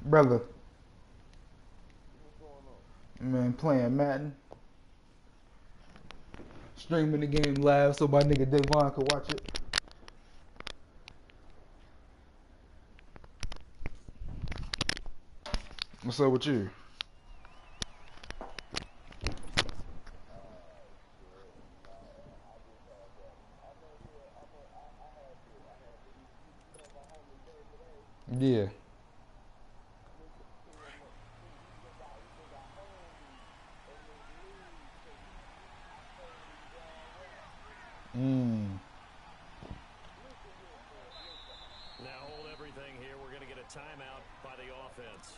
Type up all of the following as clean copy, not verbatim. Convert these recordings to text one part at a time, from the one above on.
Brother, man, playing Madden, streaming the game live so my nigga Devon could watch it. What's up with you? Yeah. Mm. Now hold everything here. We're going to get a timeout by the offense.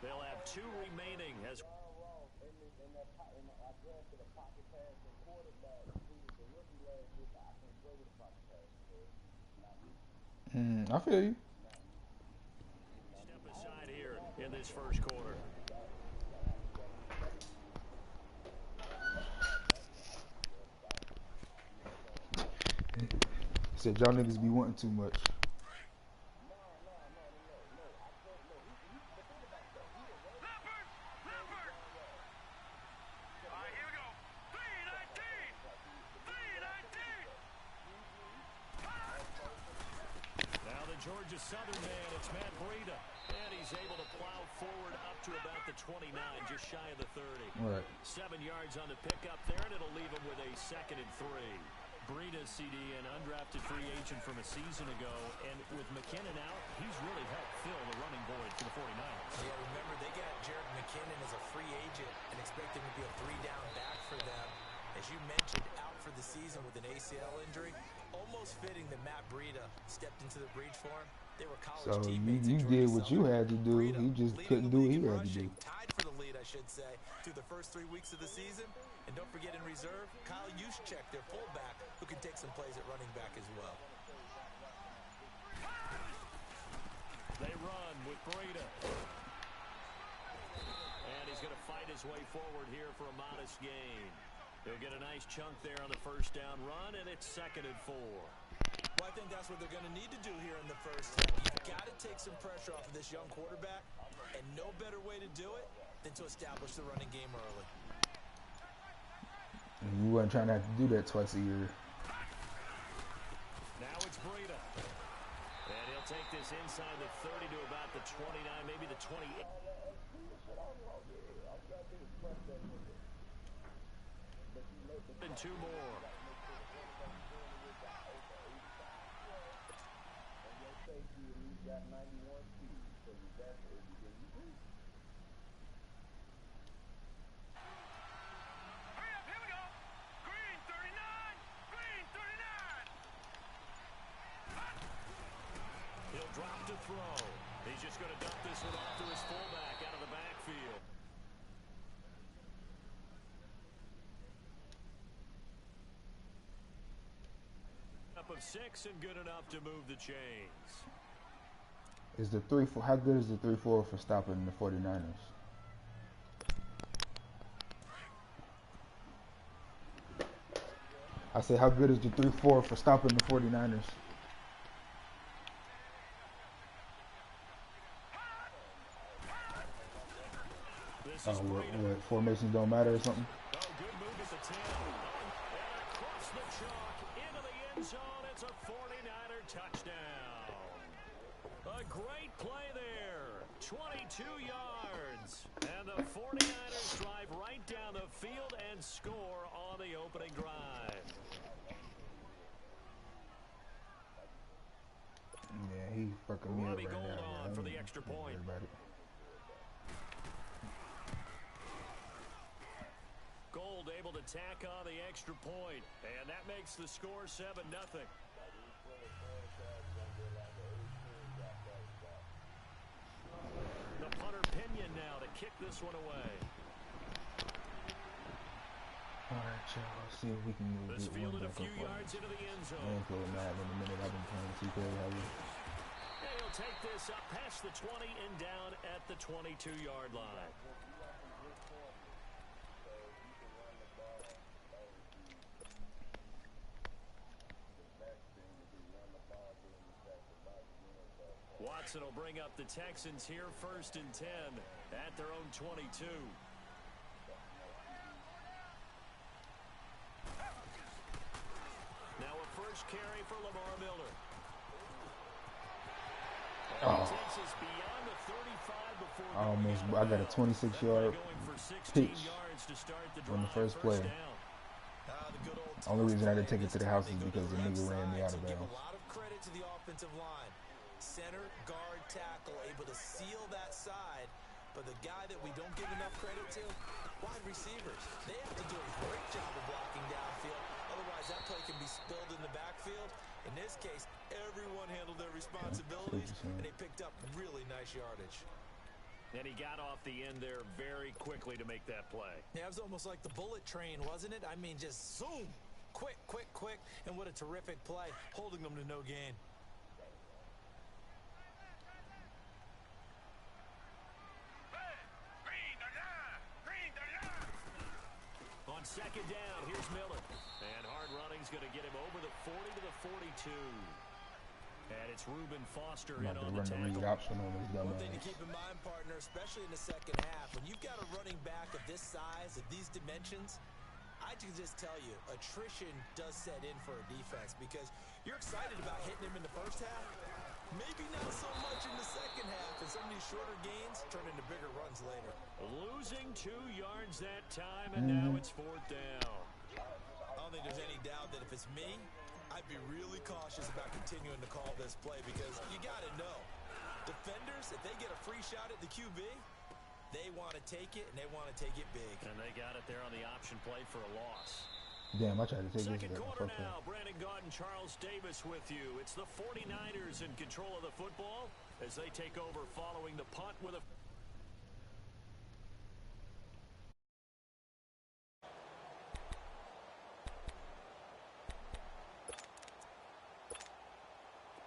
They'll have 2 remaining as I feel you. step aside here in this first quarter. Said y'all niggas be wanting too much. Georgia Southern man, it's Matt Breida. And he's able to plow forward up to about the 29, just shy of the 30. Right. 7 yards on the pickup there, and it'll leave him with a 2nd and 3. Breida, CD, an undrafted free agent from a season ago. And with McKinnon out, he's really helped fill the running void for the 49ers. Yeah, remember, they got Jared McKinnon as a free agent and expect him to be a 3-down back for them. As you mentioned, out for the season with an ACL injury. Almost fitting that Matt Breida stepped into the breach for him. They were college teammates. You did what you had to do. Breida, He just couldn't do what he had to do. Tied for the lead, I should say, through the first 3 weeks of the season. And don't forget in reserve, Kyle Juszczyk, their fullback, who can take some plays at running back as well. They run with Breida. And he's going to fight his way forward here for a modest gain. He'll get a nice chunk there on the first down run, and it's 2nd and 4. Well, I think that's what they're going to need to do here in the first half. You've got to take some pressure off of this young quarterback, and no better way to do it than to establish the running game early. You weren't trying to have to do that twice a year. Now it's Breida. And he'll take this inside the 30 to about the 29, maybe the 28. And 2 more. He'll drop to throw. He's just going to dump this one off to his fullback out of the backfield. Up of 6 and good enough to move the chains. Is the 3-4? How good is the 3-4 for stopping the 49ers? I say, how good is the 3-4 for stopping the 49ers? What formations don't matter or something? Oh, good move at the 10. And across the chalk into the end zone. It's a 49er touchdown. A great play there. 22 yards. And the 49ers drive right down the field and score on the opening drive. Yeah, he fucking me up right Gold now. on for the extra point. Gold able to tack on the extra point, and that makes the score 7-0. The punter Pinion now to kick this one away. All right, y'all. Let's see if we can move This get one fielded a back few up. yards into the end I zone. ain't playing Madden in a minute. I've been playing 2K heavy. And he'll take this up past the 20 and down at the 22-yard line. sacks, and it'll bring up the Texans here 1st and 10 at their own 22. Now a first carry for Lamar Miller. Oh. I got a 26-yard pitch on the first play. Only reason I didn't take it to the house is because the nigga ran me out of bounds. A lot of credit to the offensive line. Center, guard, tackle, able to seal that side. But the guy that we don't give enough credit to, wide receivers. They have to do a great job of blocking downfield. Otherwise, that play can be spilled in the backfield. In this case, everyone handled their responsibilities, and they picked up really nice yardage. And he got off the end there very quickly to make that play. Yeah, it was almost like the bullet train, wasn't it? I mean, just zoom. Quick, quick, quick. And what a terrific play, holding them to no gain. On second down, here's Miller. And hard running's going to get him over the 40 to the 42. And it's Reuben Foster in on the tackle. One thing to keep in mind, partner, especially in the second half, when you've got a running back of this size, of these dimensions, I can just tell you, attrition does set in for a defense because you're excited about hitting him in the first half. Maybe not so much in the second half, and some of these shorter gains turn into bigger runs later. Losing 2 yards that time, and now it's 4th down. I don't think there's any doubt that if it's me, I'd be really cautious about continuing to call this play because you got to know, defenders, if they get a free shot at the QB, they want to take it, and they want to take it big. And they got it there on the option play for a loss. Damn, I tried to take Second quarter now, Brandon Gaudin, Charles Davis with you. It's the 49ers in control of the football as they take over following the punt with a...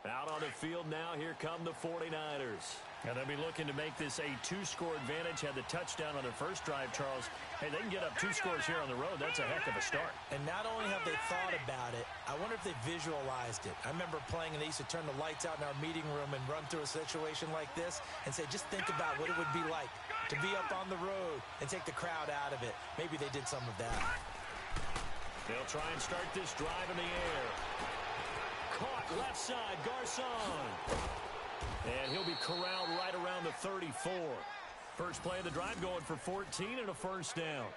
Out on the field now, here come the 49ers. And they'll be looking to make this a 2-score advantage. Had the touchdown on their first drive, Charles. Hey, they can get up 2 scores here on the road. That's a heck of a start. And not only have they thought about it, I wonder if they visualized it. I remember playing, and they used to turn the lights out in our meeting room and run through a situation like this and say, just think about what it would be like to be up on the road and take the crowd out of it. Maybe they did some of that. They'll try and start this drive in the air. Caught left side, Garcon. And he'll be corralled right around the 34. First play of the drive going for 14 and a first down.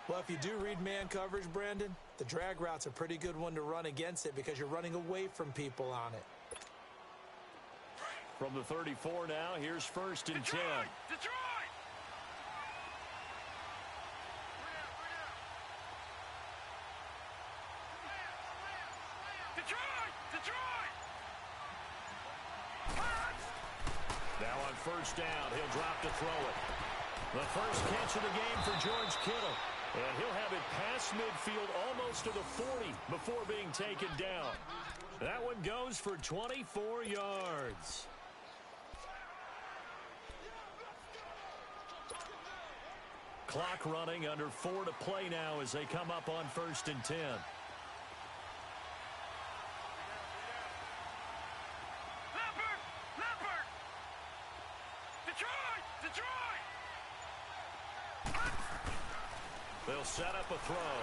Well, if you do read man coverage, Brandon, the drag route's a pretty good one to run against it because you're running away from people on it. From the 34 now, here's 1st and 10. Detroit! Now on first down, he'll drop to throw it. The first catch of the game for George Kittle. And he'll have it past midfield almost to the 40 before being taken down. That one goes for 24 yards. Clock running, under 4 to play now as they come up on 1st and 10. They'll set up a throw.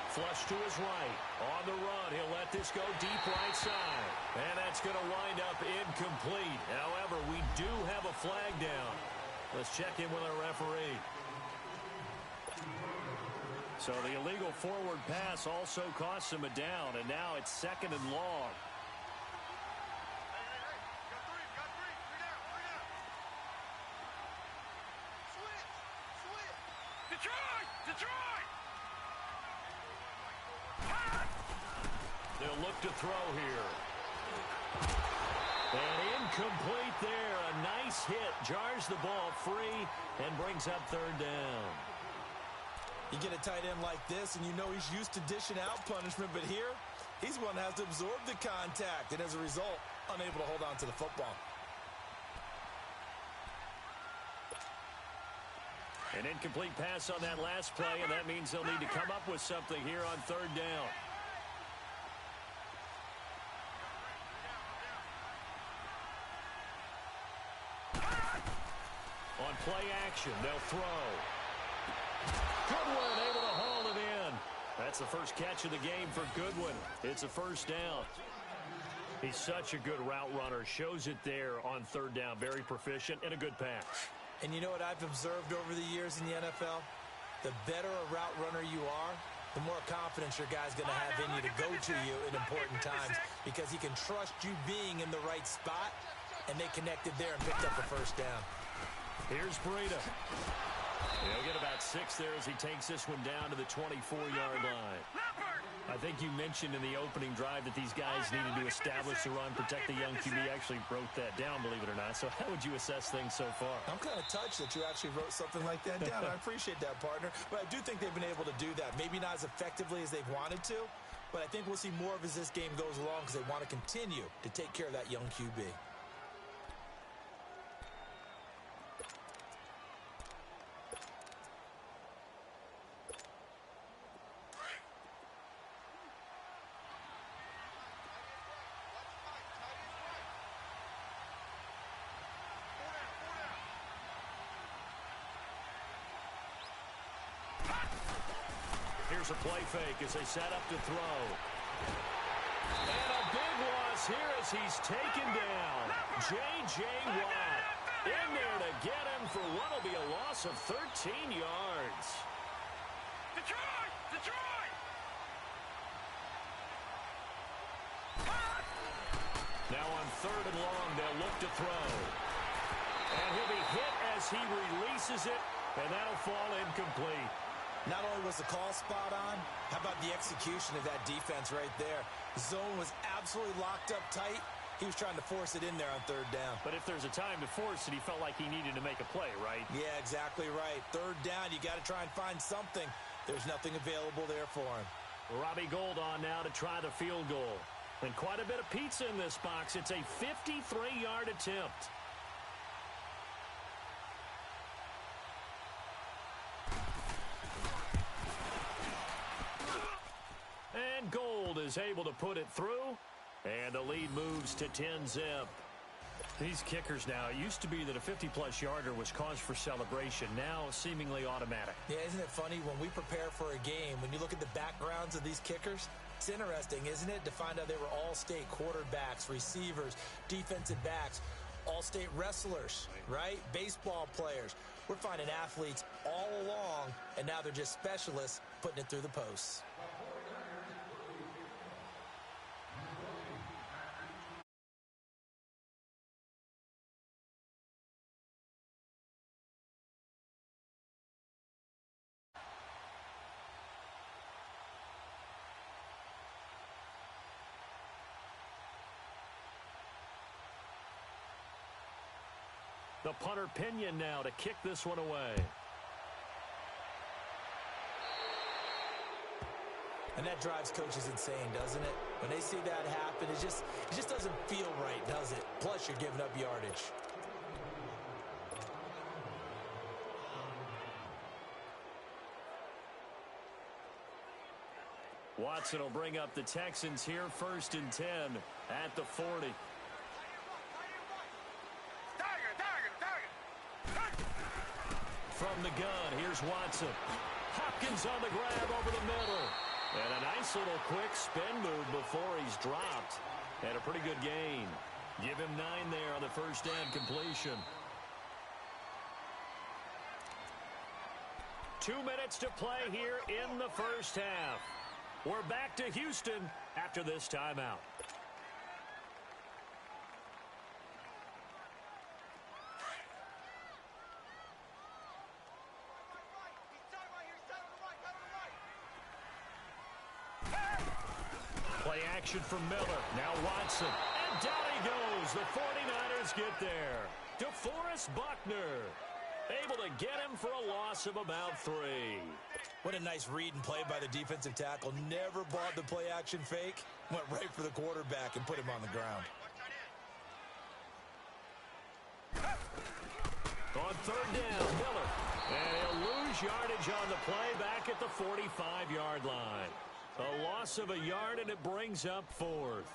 Flush to his right. On the run, he'll let this go deep right side. And that's going to wind up incomplete. However, we do have a flag down. Let's check in with our referee. So the illegal forward pass also costs him a down, and now it's 2nd and long. They'll look to throw here. And incomplete there. A nice hit. Jars the ball free and brings up 3rd down. You get a tight end like this, and you know he's used to dishing out punishment, but here, he's one that has to absorb the contact, and as a result, unable to hold on to the football. An incomplete pass on that last play, and that means they'll need to come up with something here on 3rd down. play action. They'll throw. Goodwin able to haul it in. That's the first catch of the game for Goodwin. It's a first down. He's such a good route runner. Shows it there on third down. Very proficient and a good pass. And you know what I've observed over the years in the NFL? The better a route runner you are, the more confidence your guy's going to have in you to go to you in important times because he can trust you being in the right spot, and they connected there and picked up a first down. Here's Breida. He'll get about 6 there as he takes this one down to the 24-yard line. I think you mentioned in the opening drive that these guys needed to establish the run, protect the young QB. Actually wrote that down, believe it or not. So how would you assess things so far? I'm kind of touched that you actually wrote something like that down. I appreciate that, partner. But I do think they've been able to do that. Maybe not as effectively as they've wanted to, but I think we'll see more of as this game goes along because they want to continue to take care of that young QB. Here's a play fake as they set up to throw. And a big loss here as he's taken down. J.J. Watt in there to get him for what will be a loss of 13 yards. Detroit! Detroit! Now on third and long, they'll look to throw. And he'll be hit as he releases it, and that'll fall incomplete. Not only was the call spot on, how about the execution of that defense right there? The zone was absolutely locked up tight. He was trying to force it in there on third down. But if there's a time to force it, he felt like he needed to make a play, right? Yeah, exactly right. Third down, you got to try and find something. There's nothing available there for him. Robbie Gould on now to try the field goal. And quite a bit of pizza in this box. It's a 53-yard attempt. And Gould is able to put it through, and the lead moves to 10-zip. These kickers now, it used to be that a 50-plus yarder was cause for celebration, now seemingly automatic. Yeah, isn't it funny when we prepare for a game, when you look at the backgrounds of these kickers, it's interesting, isn't it, to find out they were all-state quarterbacks, receivers, defensive backs, all-state wrestlers, right? Baseball players. We're finding athletes all along, and now they're just specialists putting it through the posts. The punter Pinion now to kick this one away. And that drives coaches insane, doesn't it? When they see that happen, it just doesn't feel right, does it? Plus, you're giving up yardage. Watson will bring up the Texans here, 1st and 10 at the 40. From the gun, here's Watson. Hopkins on the grab over the middle. And a nice little quick spin move before he's dropped. And a pretty good gain. Give him 9 there on the first down completion. 2 minutes to play here in the first half. We're back to Houston after this timeout. Play action from Miller. Now Watson. And down he goes. The 49ers get there. DeForest Buckner able to get him for a loss of about 3. What a nice read and play by the defensive tackle. Never bought the play action fake. Went right for the quarterback and put him on the ground. On third down, Miller. And he'll lose yardage on the play back at the 45-yard line. A loss of a yard, and it brings up 4th.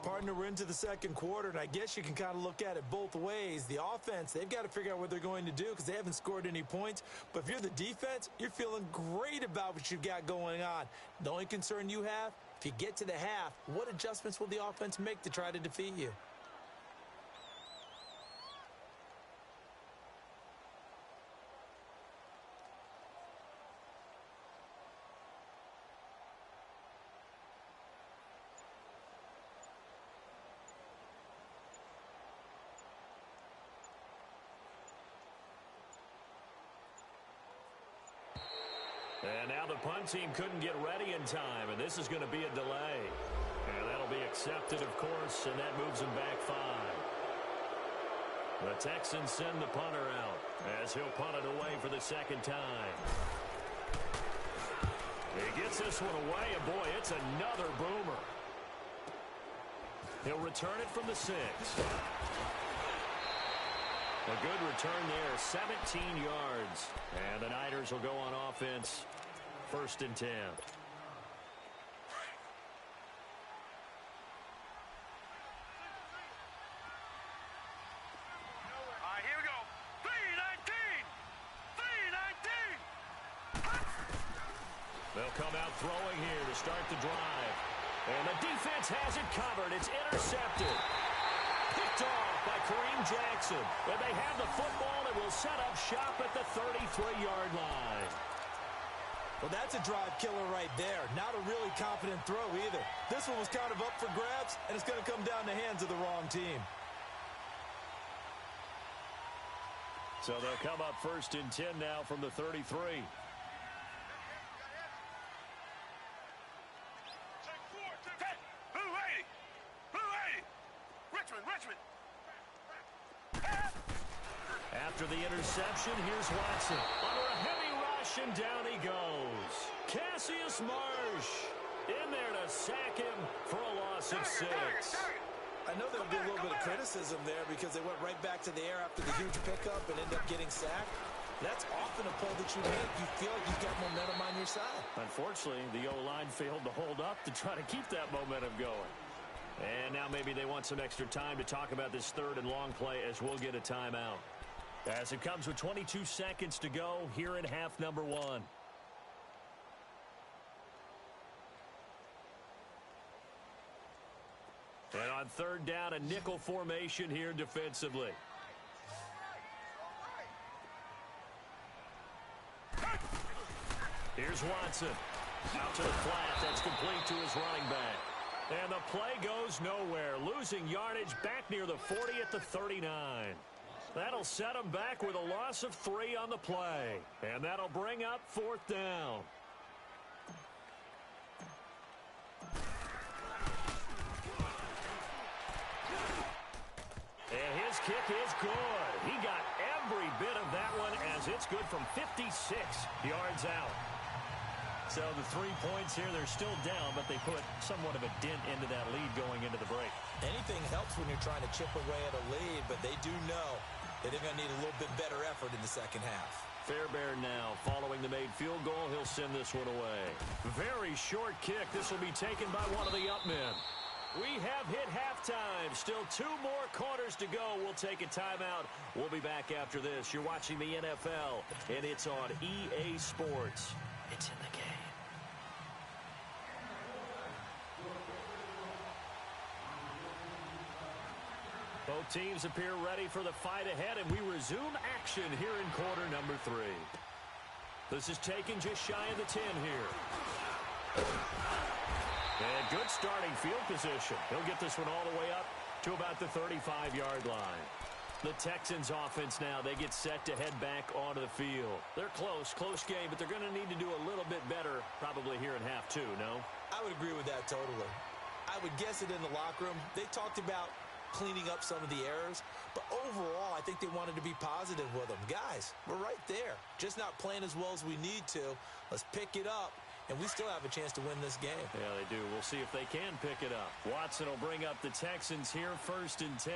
Partner, we're into the second quarter, and I guess you can kind of look at it both ways. The offense, they've got to figure out what they're going to do because they haven't scored any points. But if you're the defense, you're feeling great about what you've got going on. The only concern you have, if you get to the half, what adjustments will the offense make to try to defeat you? And now the punt team couldn't get ready in time, and this is going to be a delay. And that'll be accepted, of course, and that moves them back 5. The Texans send the punter out as he'll punt it away for the second time. He gets this one away, and boy, it's another boomer. He'll return it from the 6. A good return there, 17 yards. And the Niners will go on offense, 1st and 10. Here we go. 3-19. 3-19. They'll come out throwing here to start the drive. And the defense has it covered. It's intercepted. Picked off by Kareem Jackson. And they have the football and will set up shop at the 33-yard line. Well, that's a drive killer right there. Not a really confident throw either. This one was kind of up for grabs, and it's going to come down the hands of the wrong team. So they'll come up 1st and 10 now from the 33. After the interception, here's Watson. Under a heavy rush, and down he goes. Cassius Marsh in there to sack him for a loss of 6. I know there'll be a little bit of criticism there because they went right back to the air after the huge pickup and ended up getting sacked. That's often a play that you make. You feel like you've got momentum on your side. Unfortunately, the O-line failed to hold up to try to keep that momentum going. And now maybe they want some extra time to talk about this 3rd and long play as we'll get a timeout. As it comes with 22 seconds to go here in half number 1. And on 3rd down, a nickel formation here defensively. Here's Watson. Out to the flat. That's complete to his running back. And the play goes nowhere. Losing yardage back near the 40 at the 39. That'll set him back with a loss of 3 on the play. And that'll bring up 4th down. And his kick is good. He got every bit of that one as it's good from 56 yards out. So the 3 points here, they're still down, but they put somewhat of a dent into that lead going into the break. Anything helps when you're trying to chip away at a lead, but they do know that they're going to need a little bit better effort in the second half. Fairbairn now following the made field goal. He'll send this one away. Very short kick. This will be taken by one of the up men. We have hit halftime. Still 2 more quarters to go. We'll take a timeout. We'll be back after this. You're watching the NFL, and it's on EA Sports. It's in the game. Both teams appear ready for the fight ahead, and we resume action here in quarter number 3. This is taken just shy of the 10 here. And good starting field position. He'll get this one all the way up to about the 35-yard line. The Texans offense now, they get set to head back onto the field. They're close game, but they're going to need to do a little bit better probably here in half 2, no? I would agree with that totally. I would guess it in the locker room. They talked about cleaning up some of the errors, but overall, I think they wanted to be positive with them. Guys, we're right there. Just not playing as well as we need to. Let's pick it up, and we still have a chance to win this game. Yeah, they do. We'll see if they can pick it up. Watson will bring up the Texans here, 1st and 10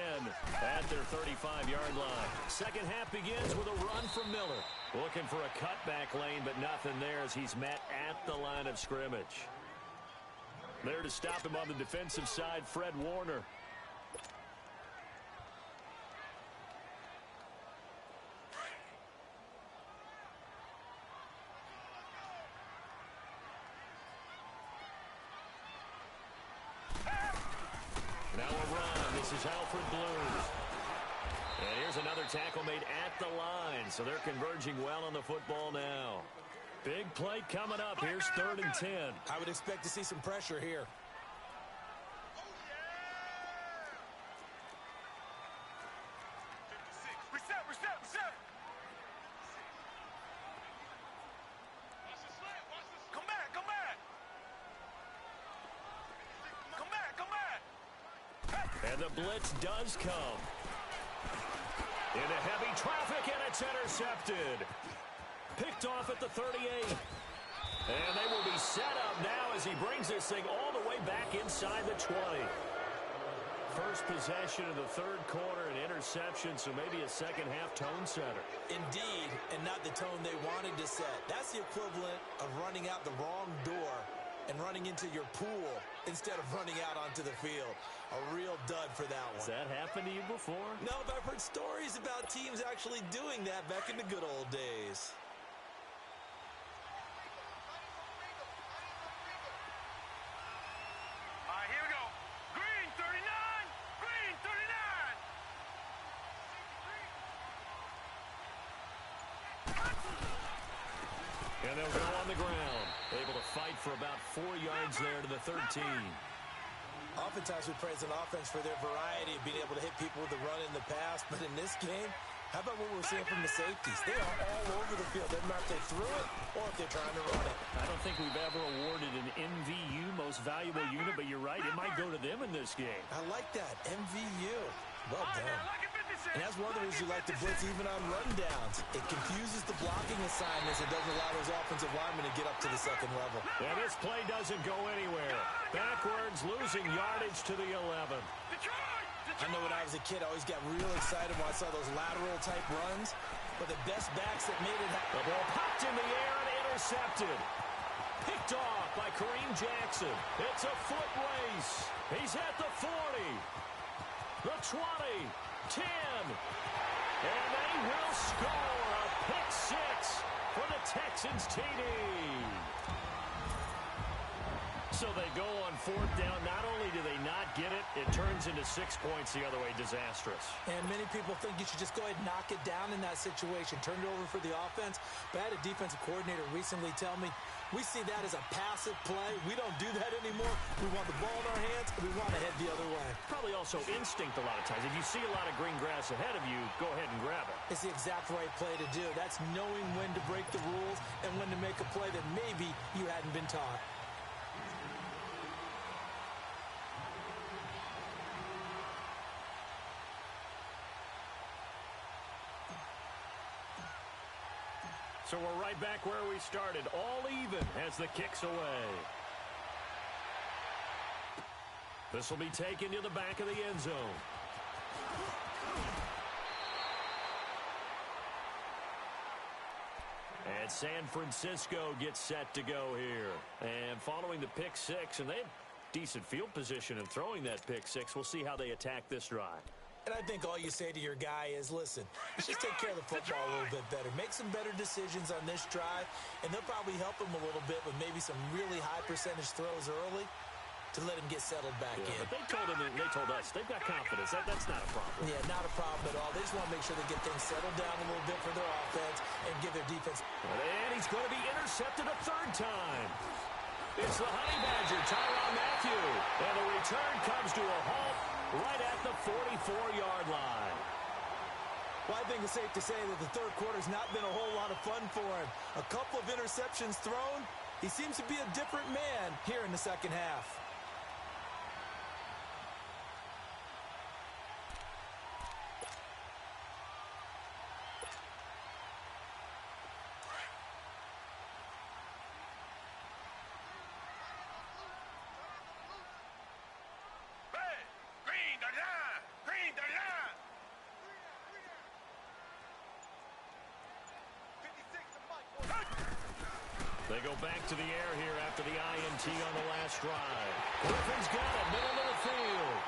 at their 35-yard line. Second half begins with a run from Miller. Looking for a cutback lane, but nothing there as he's met at the line of scrimmage. There to stop him on the defensive side, Fred Warner. Now a run. This is Alfred Blues. And here's another tackle made at the line. So they're converging well on the football now. Big play coming up. Here's 3rd and 10. I would expect to see some pressure here. Reset. Come back. And the blitz does come. Into heavy traffic, and it's intercepted. Picked off at the 38. And they will be set up now as he brings this thing all the way back inside the 20. First possession of the 3rd quarter, an interception, so maybe a second-half tone setter. Indeed, and not the tone they wanted to set. That's the equivalent of running out the wrong door and running into your pool instead of running out onto the field. A real dud for that one. Has that happened to you before? No, but I've heard stories about teams actually doing that back in the good old days. All right, here we go. Green 39. Green 39. And they'll go on the ground. Able to fight for about 4 yards there to the 13. Oftentimes we praise an offense for their variety of being able to hit people with the run in the pass, but in this game, how about what we're seeing from the safeties? They are all over the field. Doesn't matter if they threw it or if they're trying to run it. I don't think we've ever awarded an MVU, most valuable unit, but you're right, it might go to them in this game. I like that. MVU. Well done. And that's one of the reasons you like to blitz even on rundowns. It confuses the blocking assignments. It doesn't allow those offensive linemen to get up to the second level. And this play doesn't go anywhere. Backwards, losing yardage to the 11. I know when I was a kid, I always got real excited when I saw those lateral-type runs. But the best backs that made it happen. The ball popped in the air and intercepted. Picked off by Kareem Jackson. It's a foot race. He's at the 40. The 20. 10. And they will score a pick 6 for the Texans TD. So they go on 4th down. Not only do they not get it, it turns into 6 points the other way. Disastrous. And many people think you should just go ahead and knock it down in that situation. Turn it over for the offense. But I had a defensive coordinator recently tell me, we see that as a passive play. We don't do that anymore. We want the ball in our hands, and we want to head the other way. Probably also instinct a lot of times. If you see a lot of green grass ahead of you, go ahead and grab it. It's the exact right play to do. That's knowing when to break the rules and when to make a play that maybe you hadn't been taught. So we're right back where we started. All even as the kick's away. This will be taken to the back of the end zone. And San Francisco gets set to go here. And following the pick 6, and they have decent field position in throwing that pick 6. We'll see how they attack this drive. And I think all you say to your guy is, listen, let's just take care of the football a little bit better. Make some better decisions on this drive, and they'll probably help him a little bit with maybe some really high percentage throws early to let him get settled back in. But they told us they've got confidence. That's not a problem. Yeah, not a problem at all. They just want to make sure they get things settled down a little bit for their offense and give their defense. And he's going to be intercepted a 3rd time. It's the Honey Badger, Tyrann Mathieu. And the return comes to a halt right at the 44-yard line. Well, I think it's safe to say that the 3rd quarter's not been a whole lot of fun for him. A couple of interceptions thrown. He seems to be a different man here in the second half. They go back to the air here after the INT on the last drive. Griffin's got it, middle of the field.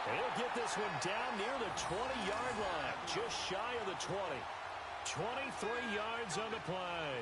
And he'll get this one down near the 20-yard line, just shy of the 20. 23 yards on the play.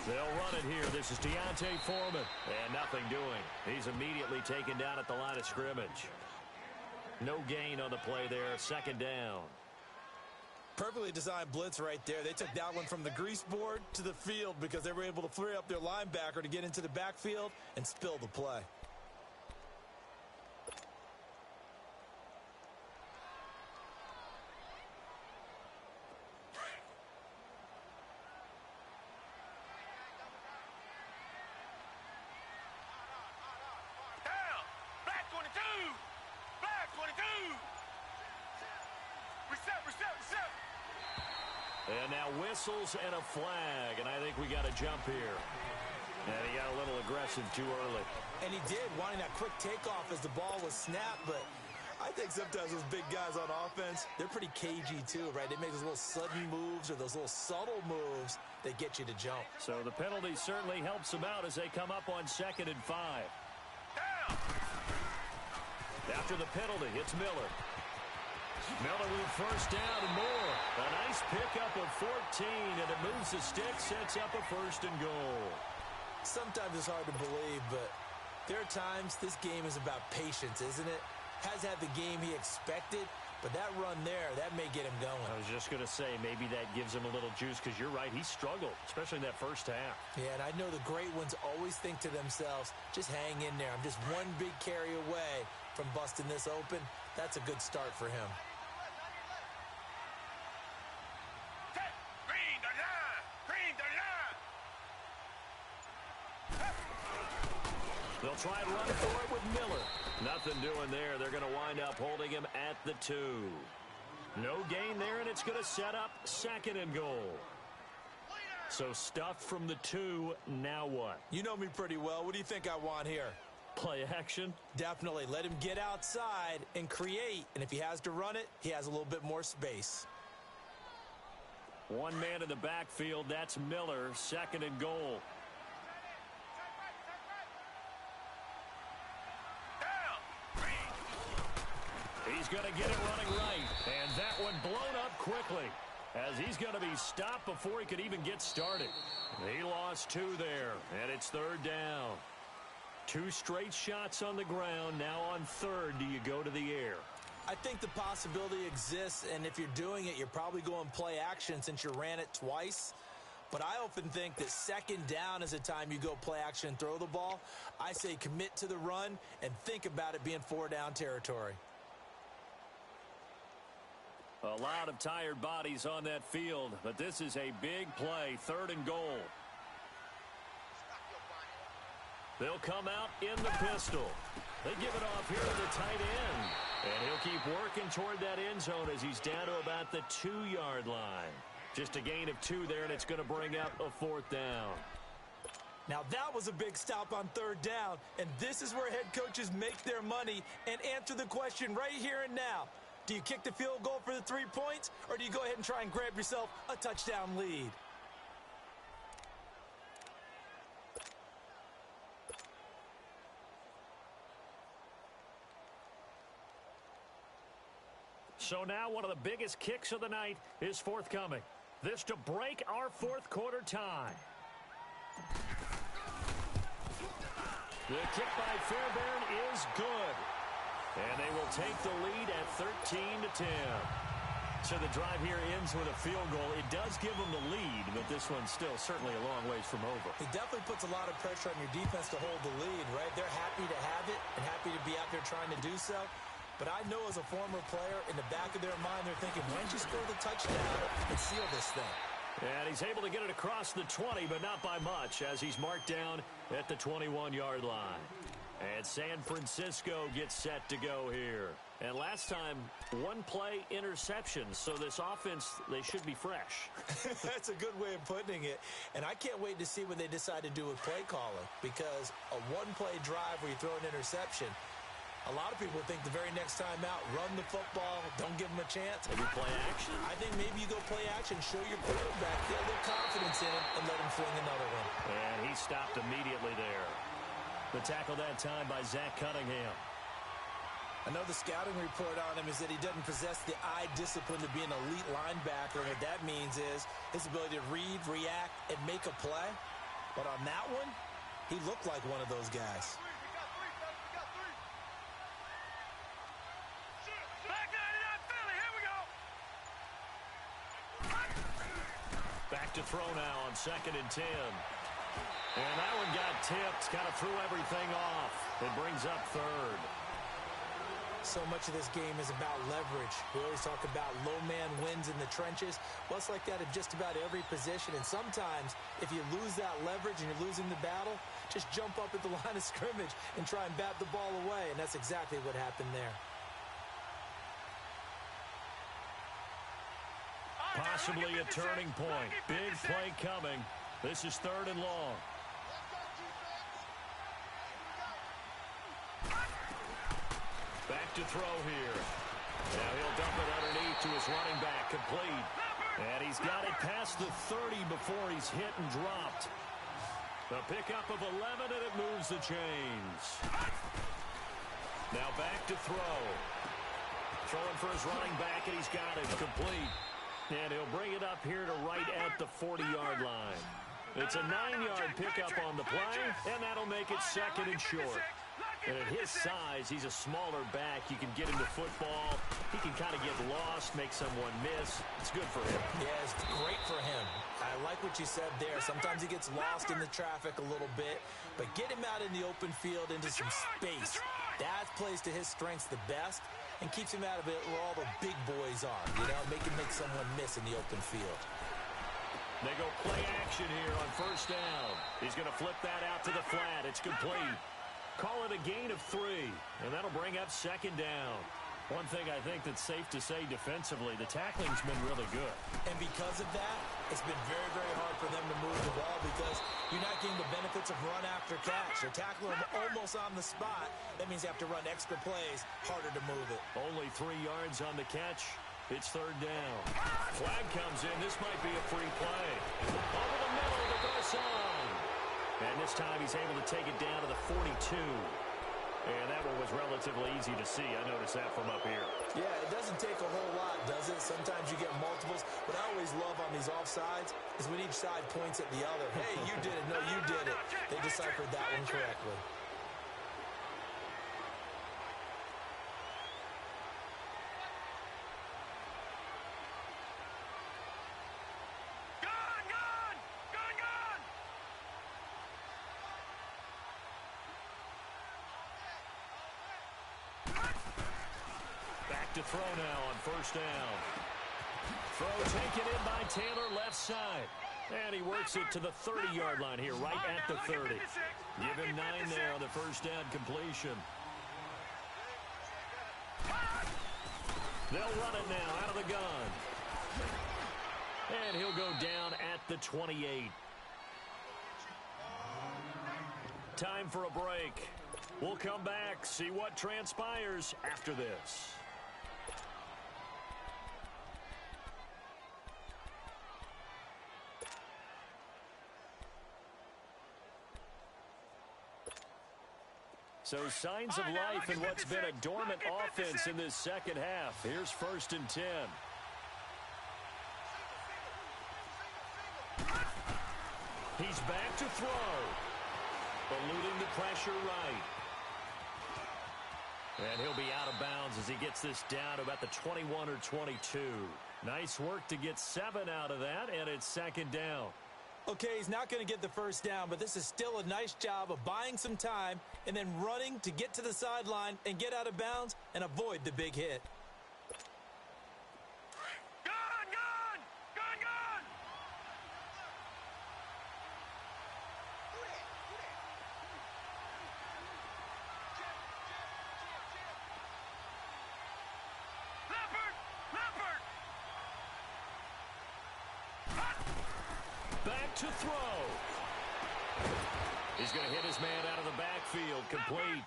They'll run it here. This is Deontay Foreman. And nothing doing. He's immediately taken down at the line of scrimmage. No gain on the play there. Second down. Perfectly designed blitz right there. They took that one from the grease board to the field because they were able to free up their linebacker to get into the backfield and spill the play. And now whistles and a flag, and I think we got a jump here. And he got a little aggressive too early. And he did, wanting that quick takeoff as the ball was snapped, but I think sometimes those big guys on offense, they're pretty cagey too, right? They make those little sudden moves or those little subtle moves that get you to jump. So the penalty certainly helps them out as they come up on 2nd and 5. After the penalty, it's Miller. Miller with first down and more. A nice pickup of 14, and it moves the stick, sets up a 1st and goal. Sometimes it's hard to believe, but there are times this game is about patience, isn't it? Has had the game he expected, but that run there, that may get him going. I was just going to say, maybe that gives him a little juice, because you're right, he struggled, especially in that first half. Yeah, and I know the great ones always think to themselves, just hang in there. I'm just one big carry away from busting this open. That's a good start for him. They'll try and run for it with Miller. Nothing doing there. They're going to wind up holding him at the 2. No gain there, and it's going to set up 2nd and goal. So stuffed from the 2, now what? You know me pretty well. What do you think I want here? Play action? Definitely. Let him get outside and create. And if he has to run it, he has a little bit more space. One man in the backfield. That's Miller. 2nd and goal. He's going to get it running right. And that one blown up quickly as he's going to be stopped before he could even get started. He lost 2 there, and it's 3rd down. 2 straight shots on the ground. Now on 3rd, do you go to the air? I think the possibility exists, and if you're doing it, you're probably going play action since you ran it twice. But I often think that 2nd down is a time you go play action and throw the ball. I say commit to the run and think about it being 4-down territory. A lot of tired bodies on that field, but this is a big play. 3rd and goal. They'll come out in the pistol. They give it off here to the tight end. And he'll keep working toward that end zone as he's down to about the 2-yard line. Just a gain of 2 there, and it's going to bring up a 4th down. Now that was a big stop on 3rd down, and this is where head coaches make their money and answer the question right here and now. Do you kick the field goal for the 3 points, or do you go ahead and try and grab yourself a touchdown lead? So now one of the biggest kicks of the night is forthcoming. This to break our 4th quarter tie. The kick by Fairbairn is good. And they will take the lead at 13-10. So the drive here ends with a field goal. It does give them the lead, but this one's still certainly a long ways from over. It definitely puts a lot of pressure on your defense to hold the lead, right? They're happy to have it and happy to be out there trying to do so. But I know as a former player, in the back of their mind, they're thinking, why don't you score the touchdown and seal this thing? And he's able to get it across the 20, but not by much, as he's marked down at the 21-yard line. And San Francisco gets set to go here. And last time, one-play interception. So this offense, they should be fresh. That's a good way of putting it. And I can't wait to see what they decide to do with play calling. Because a one-play drive where you throw an interception, a lot of people think the very next time out, run the football, don't give them a chance. Maybe play action? I think maybe you go play action, show your quarterback, get a little confidence in him, and let him fling another one. And he stopped immediately there. The tackle that time by Zach Cunningham. I know the scouting report on him is that he doesn't possess the eye discipline to be an elite linebacker. And what that means is his ability to read, react, and make a play. But on that one, he looked like one of those guys. Back to throw now on 2nd and 10. And that one got tipped, kind of threw everything off. It brings up 3rd. So much of this game is about leverage. We always talk about low man wins in the trenches. Well, it's like that at just about every position. And sometimes, if you lose that leverage and you're losing the battle, just jump up at the line of scrimmage and try and bat the ball away. And that's exactly what happened there. Possibly a turning point. Big play coming. This is 3rd and long. Back to throw here. Now he'll dump it underneath to his running back, complete. And he's got it past the 30 before he's hit and dropped. The pickup of 11, and it moves the chains. Now back to throw. Throwing for his running back, and he's got it, complete. And he'll bring it up here to right at the 40-yard line. It's a 9-yard pickup on the play, and that'll make it 2nd and short. And at his size, he's a smaller back. You can get him to football. He can kind of get lost, make someone miss. It's good for him. Yeah, it's great for him. I like what you said there. Sometimes he gets lost in the traffic a little bit, but get him out in the open field into some space. That plays to his strengths the best and keeps him out of it where all the big boys are. You know, make someone miss in the open field. They go play action here on 1st down. He's going to flip that out to the flat. It's complete. Call it a gain of 3, and that'll bring up 2nd down. One thing I think that's safe to say defensively, the tackling's been really good. And because of that, it's been very, very hard for them to move the ball because you're not getting the benefits of run after catch. They're tackling them almost on the spot. That means you have to run extra plays, harder to move it. Only 3 yards on the catch. It's 3rd down. Flag comes in. This might be a free play. Over the middle to Garcon. And this time he's able to take it down to the 42. And that one was relatively easy to see. I noticed that from up here. Yeah, it doesn't take a whole lot, does it? Sometimes you get multiples. What I always love on these offsides is when each side points at the other. Hey, you did it. No, you did it. They deciphered that one correctly. To throw now on 1st down. Throw taken in by Taylor left side. And he works it to the 30-yard line here, right at the 30. Give him 9 there on the 1st down completion. They'll run it now out of the gun. And he'll go down at the 28. Time for a break. We'll come back, see what transpires after this. So signs of life in what's been a dormant offense in this 2nd half. Here's 1st and 10. He's back to throw. Eluding the pressure right. And he'll be out of bounds as he gets this down to about the 21 or 22. Nice work to get 7 out of that, and it's 2nd down. Okay, he's not going to get the 1st down, but this is still a nice job of buying some time and then running to get to the sideline and get out of bounds and avoid the big hit. Back to throw. He's going to hit his man out of the backfield, complete.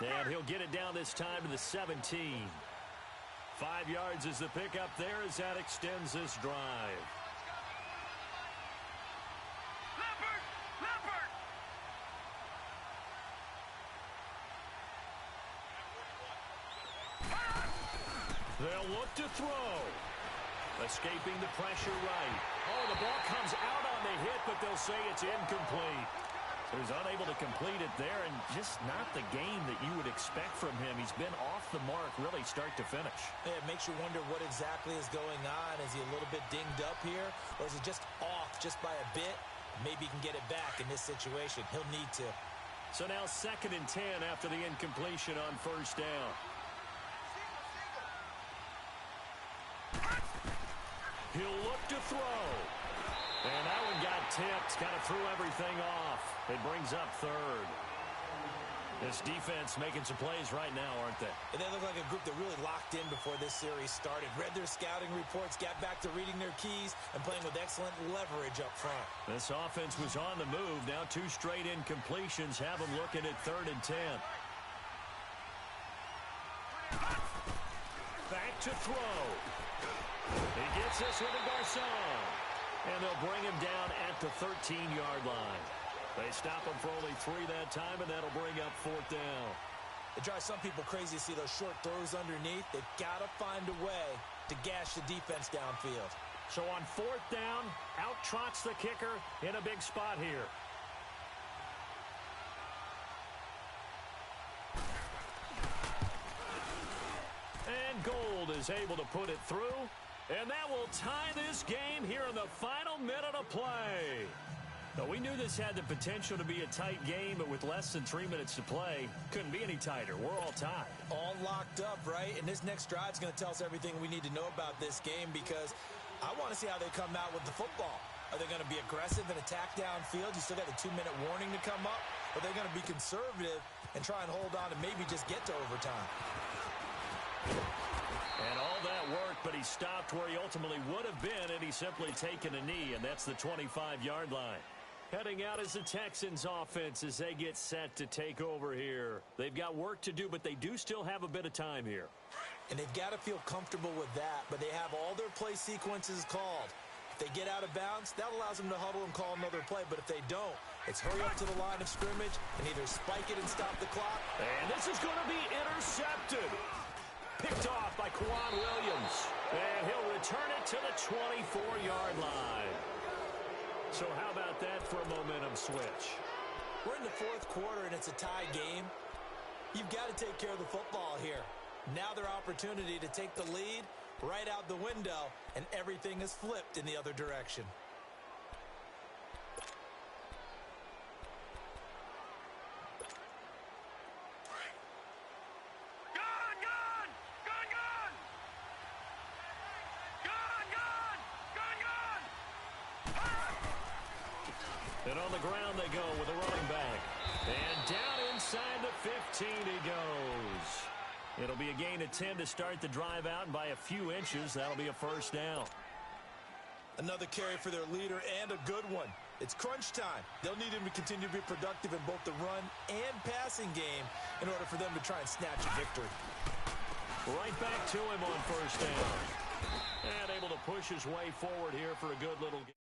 And he'll get it down this time to the 17. 5 yards is the pickup there as that extends this drive. They'll look to throw. Escaping the pressure right. Oh, the ball comes out on the hit, but they'll say it's incomplete. So he's unable to complete it there, and just not the game that you would expect from him. He's been off the mark really start to finish. Yeah, it makes you wonder what exactly is going on. Is he a little bit dinged up here, or is he just off just by a bit? Maybe he can get it back in this situation. He'll need to. So now 2nd and 10 after the incompletion on first down. He'll look to throw. And that one got tipped. Kind of threw everything off. It brings up 3rd. This defense making some plays right now, aren't they? And they look like a group that really locked in before this series started. Read their scouting reports, got back to reading their keys, and playing with excellent leverage up front. This offense was on the move. Now 2 straight incompletions have them looking at 3rd and 10. Back to throw. He gets this one to Garcon. And they'll bring him down at the 13-yard line. They stop him for only 3 that time, and that'll bring up 4th down. It drives some people crazy to see those short throws underneath. They've got to find a way to gash the defense downfield. So on 4th down, out trots the kicker in a big spot here. And Gold is able to put it through. And that will tie this game here in the final minute of play. Now, we knew this had the potential to be a tight game, but with less than 3 minutes to play, couldn't be any tighter. We're all tied. All locked up, right? And this next drive is going to tell us everything we need to know about this game, because I want to see how they come out with the football. Are they going to be aggressive and attack downfield? You still got a 2-minute warning to come up. Or are they going to be conservative and try and hold on and maybe just get to overtime? And all that work, but he stopped where he ultimately would have been had he simply taken a knee, and that's the 25-yard line. Heading out is the Texans offense as they get set to take over here. They've got work to do, but they do still have a bit of time here. And they've got to feel comfortable with that, but they have all their play sequences called. If they get out of bounds, that allows them to huddle and call another play, but if they don't, it's hurry up to the line of scrimmage and either spike it and stop the clock. And this is going to be intercepted. Picked off by Quan Williams. And he'll return it to the 24-yard line. So how about that for a momentum switch? We're in the 4th quarter, and it's a tie game. You've got to take care of the football here. Now their opportunity to take the lead right out the window, and everything is flipped in the other direction. And on the ground they go with a running back. And down inside the 15 he goes. It'll be a gain of 10 to start the drive out, and by a few inches, that'll be a 1st down. Another carry for their leader, and a good one. It's crunch time. They'll need him to continue to be productive in both the run and passing game in order for them to try and snatch a victory. Right back to him on 1st down. And able to push his way forward here for a good little game.